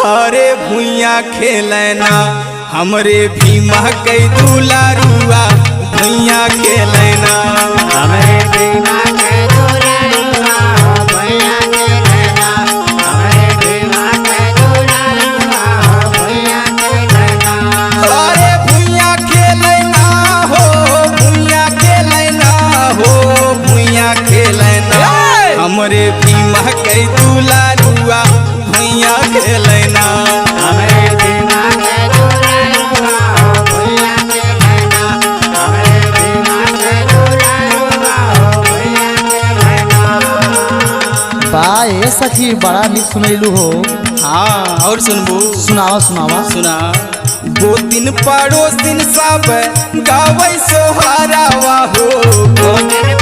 अरे भुइया खेलना हमरे भीमा के दुलारुआ भुइया खेलना हमरे भीमा के दुलारुआ भुइया खेलना हमरे भीमा के दुलारुआ भुइया खेलना अरे भुइया खेलना हो भुइया खेलना हो भुइया खेलना हमरे भीमा के दुलारुआ भुइया खेलना हमरे भीमा के दुलारुआ भुइया खेलना हमरे भीमा के दुलारुआ भुइया खेलना। बा ए सखी बड़ा निक सुनैलू हो। हाँ और सुनबू सुनावा सुनावा। सुना गोतिन पड़ोसिन सब गावै सोहरावा हो गोतिन